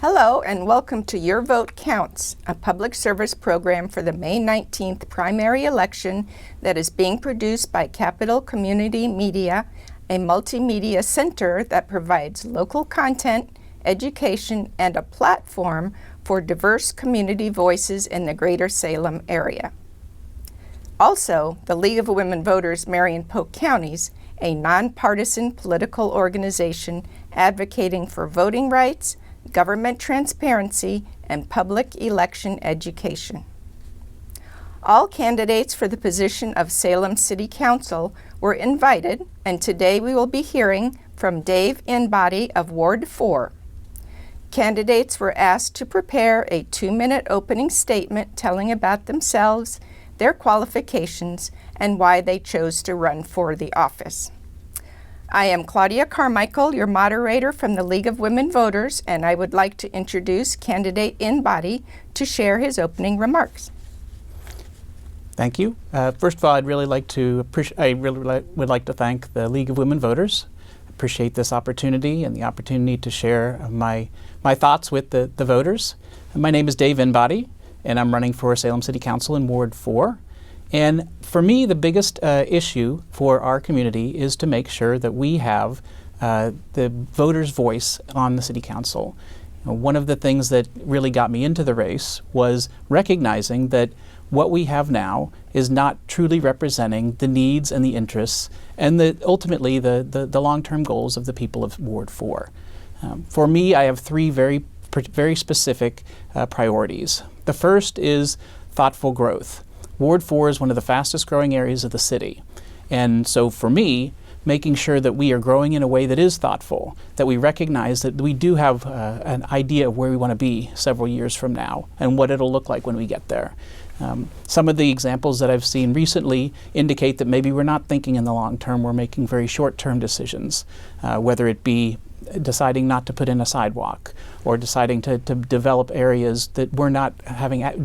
Hello and welcome to Your Vote Counts, a public service program for the May 19th primary election that is being produced by Capital Community Media, a multimedia center that provides local content, education, and a platform for diverse community voices in the greater Salem area. Also, the League of Women Voters Marion Polk Counties, a nonpartisan political organization advocating for voting rights, government transparency, and public election education. All candidates for the position of Salem City Council were invited, and today we will be hearing from Dave Inbody of Ward 4. Candidates were asked to prepare a 2-minute opening statement telling about themselves, their qualifications, and why they chose to run for the office. I am Claudia Carmichael, your moderator from the League of Women Voters, and I would like to introduce candidate Inbody to share his opening remarks. Thank you. First of all, I would like to thank the League of Women Voters. Appreciate this opportunity and the opportunity to share my thoughts with the voters. My name is Dave Inbody, and I'm running for Salem City Council in Ward 4. And for me, the biggest issue for our community is to make sure that we have the voters' voice on the City Council. One of the things that really got me into the race was recognizing that what we have now is not truly representing the needs and the interests and ultimately the long-term goals of the people of Ward 4. For me, I have three very specific priorities. The first is thoughtful growth. Ward 4 is one of the fastest growing areas of the city. And so for me, making sure that we are growing in a way that is thoughtful, that we recognize that we do have an idea of where we want to be several years from now and what it'll look like when we get there. Some of the examples that I've seen recently indicate that maybe we're not thinking in the long term, we're making very short-term decisions, whether it be deciding not to put in a sidewalk or deciding to develop areas that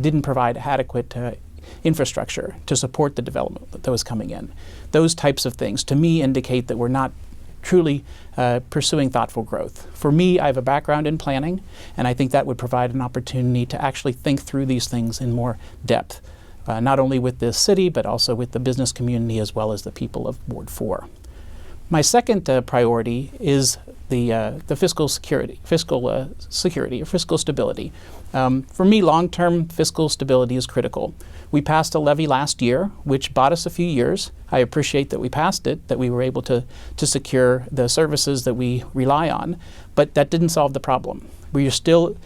didn't provide adequate infrastructure to support the development that was coming in. Those types of things, to me, indicate that we're not truly pursuing thoughtful growth. For me, I have a background in planning, and I think that would provide an opportunity to actually think through these things in more depth, not only with the city, but also with the business community as well as the people of Ward 4. My second priority is the fiscal security, or fiscal stability. For me, long-term fiscal stability is critical. We passed a levy last year, which bought us a few years. I appreciate that we passed it, that we were able to secure the services that we rely on, but that didn't solve the problem. We are still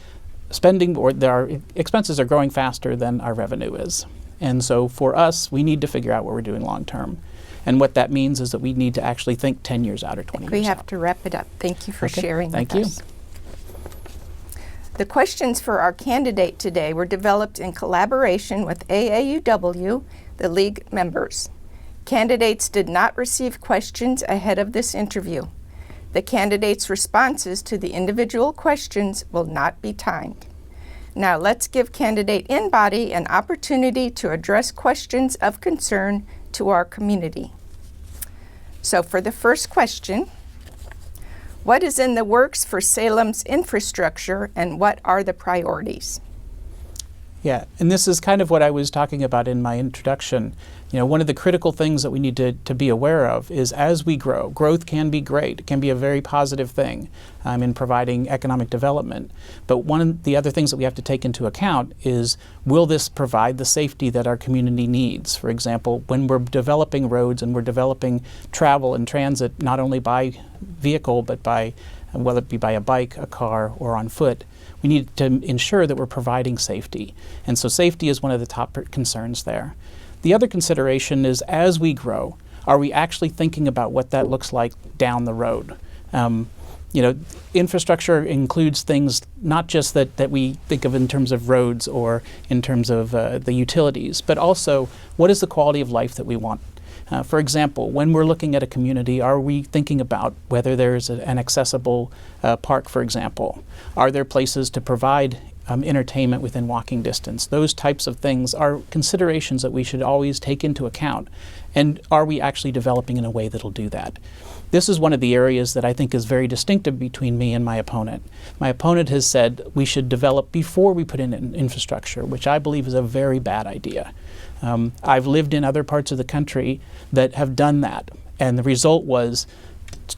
spending, or our expenses are growing faster than our revenue is. And so for us, we need to figure out what we're doing long-term. And what that means is that we need to actually think 10 years out or 20 years out. We have to wrap it up. Thank you for sharing with us. Thank you. The questions for our candidate today were developed in collaboration with AAUW, the League members. Candidates did not receive questions ahead of this interview. The candidates' responses to the individual questions will not be timed. Now let's give candidate Inbody an opportunity to address questions of concern to our community. So for the first question, what is in the works for Salem's infrastructure and what are the priorities? Yeah, and this is kind of what I was talking about in my introduction. One of the critical things that we need to be aware of is as we grow, growth can be great. It can be a very positive thing in providing economic development. But one of the other things that we have to take into account is, will this provide the safety that our community needs? For example, when we're developing roads and we're developing travel and transit, not only by vehicle, but whether it be by a bike, a car, or on foot, we need to ensure that we're providing safety. And so safety is one of the top concerns there. The other consideration is, as we grow, are we actually thinking about what that looks like down the road? Infrastructure includes things not just that we think of in terms of roads or in terms of the utilities, but also what is the quality of life that we want? For example, when we're looking at a community, are we thinking about whether there's an accessible park, for example? Are there places to provide entertainment within walking distance. Those types of things are considerations that we should always take into account. And are we actually developing in a way that'll do that? This is one of the areas that I think is very distinctive between me and my opponent. My opponent has said we should develop before we put in infrastructure, which I believe is a very bad idea. I've lived in other parts of the country that have done that, and the result was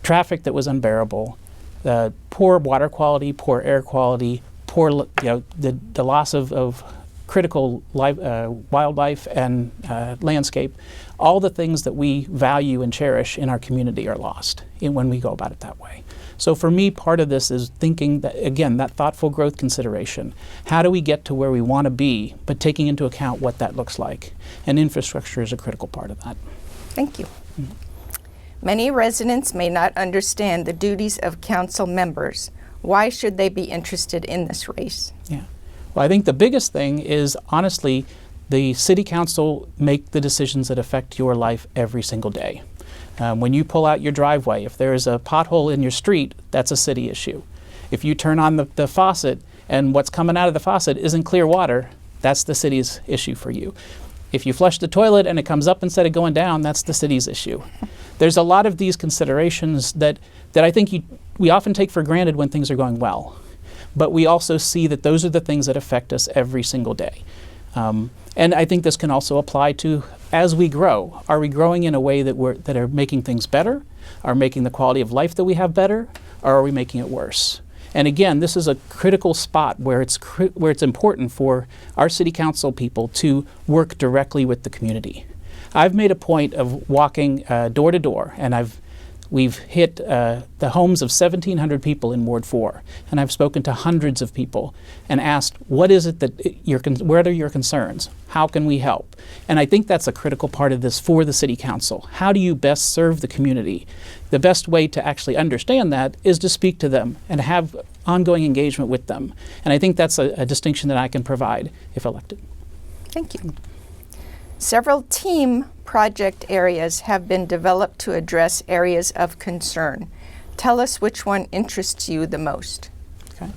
traffic that was unbearable, poor water quality, poor air quality, poor, the loss of critical wildlife and landscape. All the things that we value and cherish in our community are lost when we go about it that way. So for me, part of this is thinking that, again, that thoughtful growth consideration. How do we get to where we want to be, but taking into account what that looks like? And infrastructure is a critical part of that. Thank you. Many residents may not understand the duties of council members. Why should they be interested in this race? Yeah. Well, I think the biggest thing is, honestly, the city council make the decisions that affect your life every single day. When you pull out your driveway, if there is a pothole in your street, that's a city issue. If you turn on the faucet and what's coming out of the faucet isn't clear water, that's the city's issue for you. If you flush the toilet and it comes up instead of going down, that's the city's issue. There's a lot of these considerations that I think we often take for granted when things are going well. But we also see that those are the things that affect us every single day. And I think this can also apply to as we grow. Are we growing in a way that are making things better? Are making the quality of life that we have better? Or are we making it worse? And again, this is a critical spot where it's important for our city council people to work directly with the community. I've made a point of walking door to door, and we've hit the homes of 1,700 people in Ward 4, and I've spoken to hundreds of people and asked, what is it that what are your concerns? How can we help? And I think that's a critical part of this for the City Council. How do you best serve the community? The best way to actually understand that is to speak to them and have ongoing engagement with them. And I think that's a distinction that I can provide if elected. Thank you. Several team project areas have been developed to address areas of concern. Tell us which one interests you the most. Okay.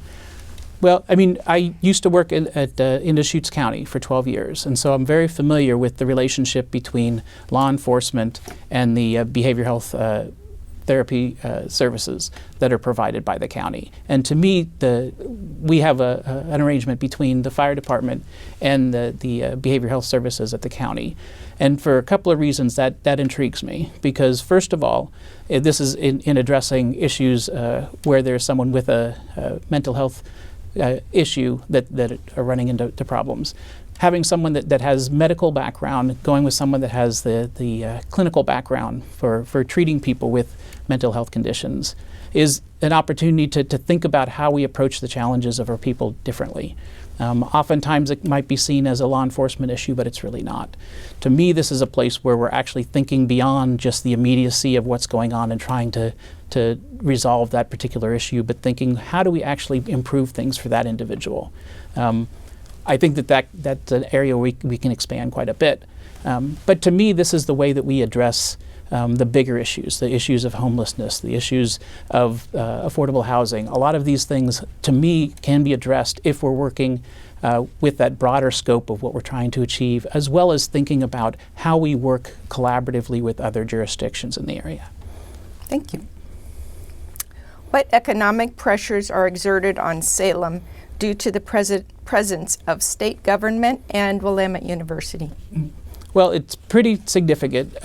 Well, I mean, I used to work in Deschutes County for 12 years, and so I'm very familiar with the relationship between law enforcement and the behavioral health therapy services that are provided by the county. And to me, we have an arrangement between the fire department and the behavioral health services at the county. And for a couple of reasons that intrigues me. Because first of all, this is in addressing issues where there's someone with a mental health issue that are running into problems. Having someone that has medical background, going with someone that has the clinical background for treating people with mental health conditions is an opportunity to think about how we approach the challenges of our people differently. Oftentimes it might be seen as a law enforcement issue, but it's really not. To me, this is a place where we're actually thinking beyond just the immediacy of what's going on and trying to resolve that particular issue, but thinking how do we actually improve things for that individual. I think that's an area where we can expand quite a bit. But to me, this is the way that we address the bigger issues, the issues of homelessness, the issues of affordable housing. A lot of these things, to me, can be addressed if we're working with that broader scope of what we're trying to achieve, as well as thinking about how we work collaboratively with other jurisdictions in the area. Thank you. What economic pressures are exerted on Salem due to the presence of state government and Willamette University? Well, it's pretty significant,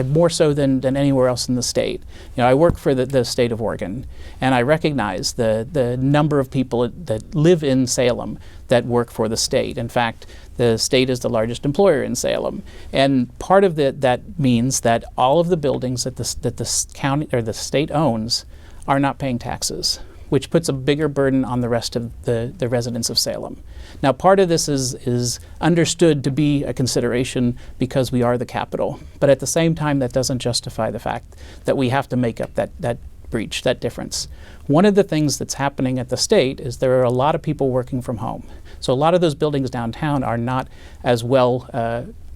more so than anywhere else in the state. You know, I work for the state of Oregon, and I recognize the number of people that live in Salem that work for the state. In fact, the state is the largest employer in Salem, and part of that means that all of the buildings that the county or the state owns are not paying taxes, which puts a bigger burden on the rest of the residents of Salem. Now, part of this is understood to be a consideration because we are the capital, but at the same time, that doesn't justify the fact that we have to make up that breach, that difference. One of the things that's happening at the state is there are a lot of people working from home. So a lot of those buildings downtown are not as well,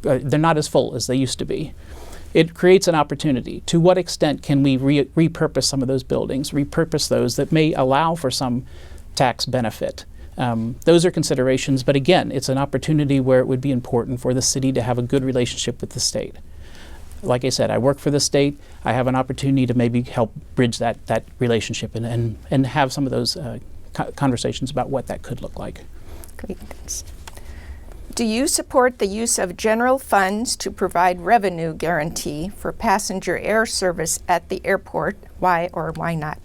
they're not as full as they used to be. It creates an opportunity. To what extent can we repurpose some of those buildings, repurpose those that may allow for some tax benefit Those are considerations, but again, it's an opportunity where it would be important for the city to have a good relationship with the state. Like I said, I work for the state. I have an opportunity to maybe help bridge that relationship and have some of those conversations about what that could look like. Great, thanks. Do you support the use of general funds to provide revenue guarantee for passenger air service at the airport? Why or why not?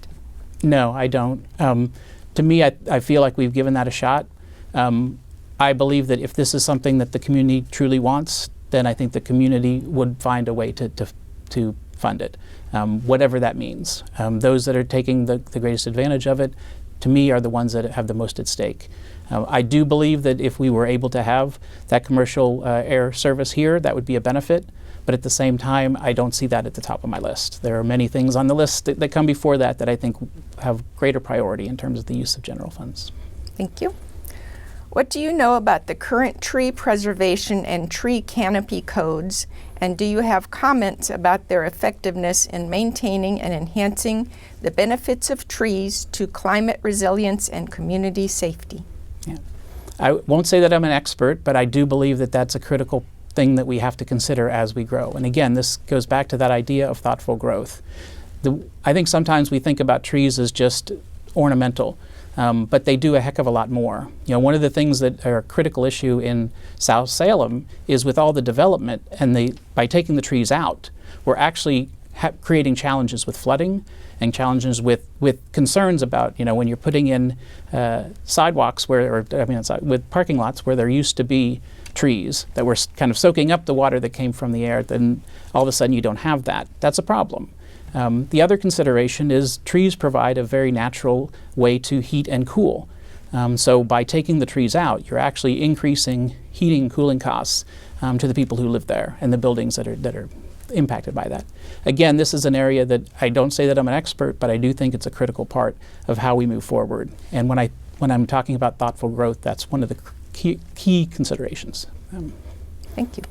No, I don't. To me, I feel like we've given that a shot. I believe that if this is something that the community truly wants, then I think the community would find a way to fund it, whatever that means. Those that are taking the greatest advantage of it, to me, are the ones that have the most at stake. I do believe that if we were able to have that commercial air service here, that would be a benefit. But at the same time, I don't see that at the top of my list. There are many things on the list that come before that I think have greater priority in terms of the use of general funds. Thank you. What do you know about the current tree preservation and tree canopy codes, and do you have comments about their effectiveness in maintaining and enhancing the benefits of trees to climate resilience and community safety? Yeah. I won't say that I'm an expert, but I do believe that that's a critical thing that we have to consider as we grow. And again, this goes back to that idea of thoughtful growth. I think sometimes we think about trees as just ornamental. But they do a heck of a lot more. You know, one of the things that are a critical issue in South Salem is with all the development, and by taking the trees out, we're actually creating challenges with flooding and challenges with concerns about, you know, when you're putting in sidewalks with parking lots where there used to be trees that were kind of soaking up the water that came from the air, then all of a sudden you don't have that. That's a problem. The other consideration is trees provide a very natural way to heat and cool. So by taking the trees out, you're actually increasing heating and cooling costs to the people who live there and the buildings that are impacted by that. Again, this is an area that I don't say that I'm an expert, but I do think it's a critical part of how we move forward. And when I'm talking about thoughtful growth, that's one of the key considerations. Thank you.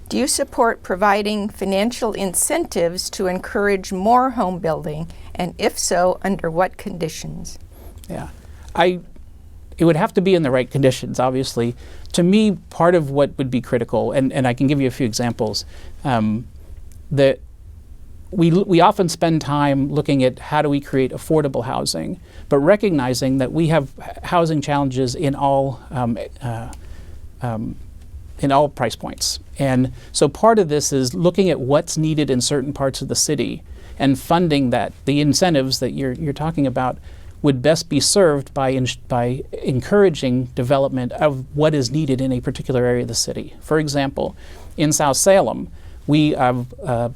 Do you support providing financial incentives to encourage more home building, and if so, under what conditions? Yeah, it would have to be in the right conditions, obviously. To me, part of what would be critical, and I can give you a few examples, that we often spend time looking at how do we create affordable housing, but recognizing that we have housing challenges in all price points. And so part of this is looking at what's needed in certain parts of the city and funding that. The incentives that you're talking about would best be served by encouraging development of what is needed in a particular area of the city. For example, in South Salem, we have a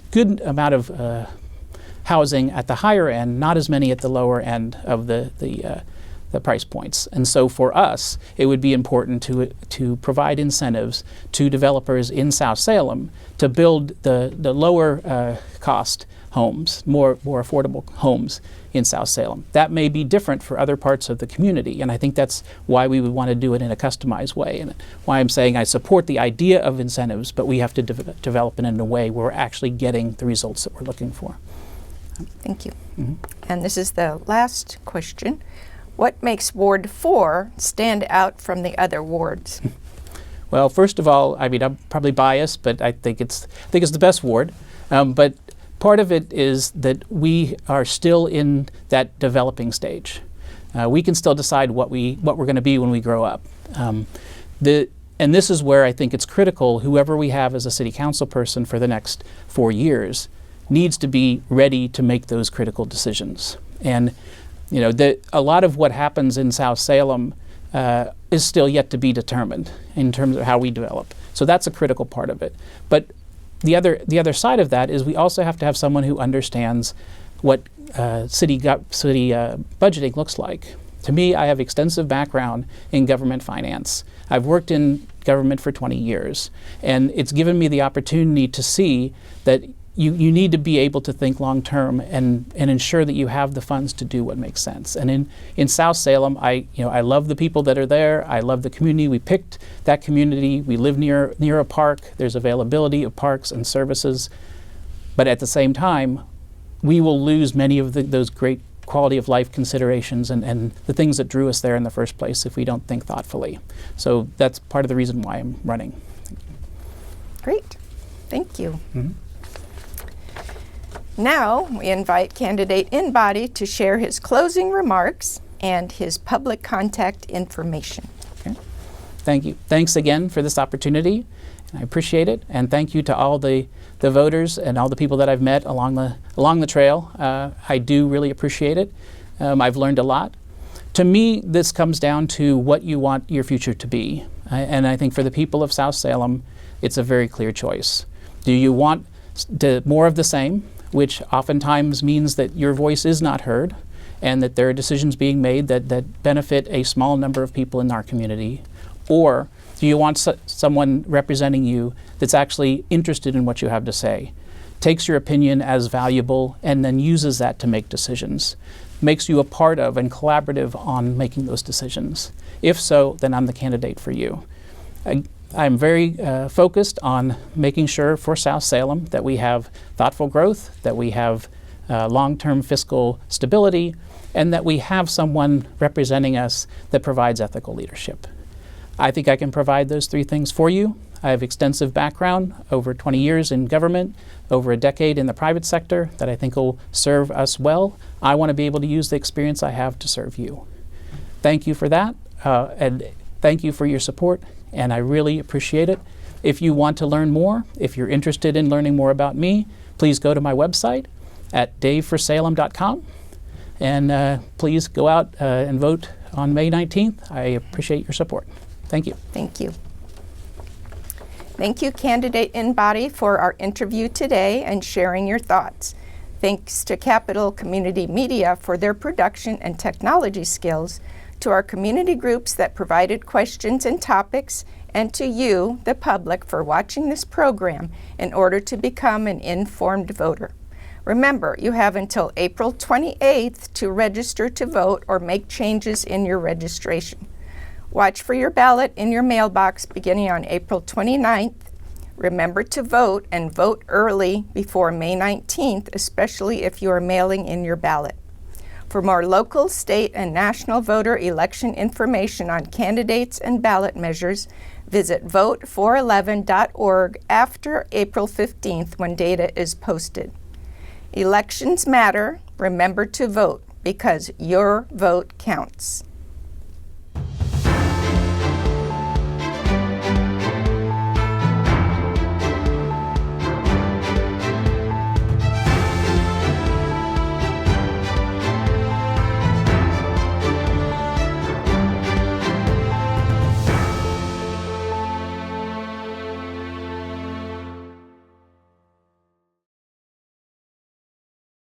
good amount of housing at the higher end, not as many at the lower end of the price points. And so for us, it would be important to provide incentives to developers in South Salem to build the lower cost homes, more affordable homes in South Salem. That may be different for other parts of the community, and I think that's why we would want to do it in a customized way, and why I'm saying I support the idea of incentives, but we have to develop it in a way where we're actually getting the results that we're looking for. Thank you. Mm-hmm. And this is the last question. What makes Ward 4 stand out from the other wards? Well, first of all, I mean, I'm probably biased, but I think it's the best ward. But part of it is that we are still in that developing stage. We can still decide what we're going to be when we grow up. And this is where I think it's critical. Whoever we have as a city council person for the next 4 years needs to be ready to make those critical decisions. And you know, a lot of what happens in South Salem is still yet to be determined in terms of how we develop. So that's a critical part of it. But the other side of that is we also have to have someone who understands what city budgeting looks like. To me, I have extensive background in government finance. I've worked in government for 20 years, and it's given me the opportunity to see that you need to be able to think long term and ensure that you have the funds to do what makes sense. And in South Salem, I love the people that are there. I love the community. We picked that community. We live near a park. There's availability of parks and services. But at the same time, we will lose many of those great quality of life considerations and the things that drew us there in the first place if we don't think thoughtfully. So that's part of the reason why I'm running. Great. Thank you. Mm-hmm. Now we invite candidate Inbody to share his closing remarks and his public contact information. Okay. Thank you. Thanks again for this opportunity. I appreciate it, and thank you to all the voters and all the people that I've met along the trail. I do really appreciate it. I've learned a lot. To me, this comes down to what you want your future to be, and I think for the people of South Salem, it's a very clear choice. Do you want more of the same, which oftentimes means that your voice is not heard, and that there are decisions being made that benefit a small number of people in our community, or do you want someone representing you that's actually interested in what you have to say, takes your opinion as valuable, and then uses that to make decisions, makes you a part of and collaborative on making those decisions? If so, then I'm the candidate for you. I'm very focused on making sure for South Salem that we have thoughtful growth, that we have long-term fiscal stability, and that we have someone representing us that provides ethical leadership. I think I can provide those three things for you. I have extensive background, over 20 years in government, over a decade in the private sector that I think will serve us well. I want to be able to use the experience I have to serve you. Thank you for that, and thank you for your support, and I really appreciate it. If you want to learn more, if you're interested in learning more about me, please go to my website at daveforsalem.com, and please go out and vote on May 19th. I appreciate your support. Thank you. Thank you. Thank you, candidate Inbody, for our interview today and sharing your thoughts. Thanks to Capital Community Media for their production and technology skills, to our community groups that provided questions and topics, and to you, the public, for watching this program in order to become an informed voter. Remember, you have until April 28th to register to vote or make changes in your registration. Watch for your ballot in your mailbox beginning on April 29th. Remember to vote and vote early before May 19th, especially if you are mailing in your ballot. For more local, state, and national voter election information on candidates and ballot measures, visit vote411.org after April 15th when data is posted. Elections matter. Remember to vote because your vote counts.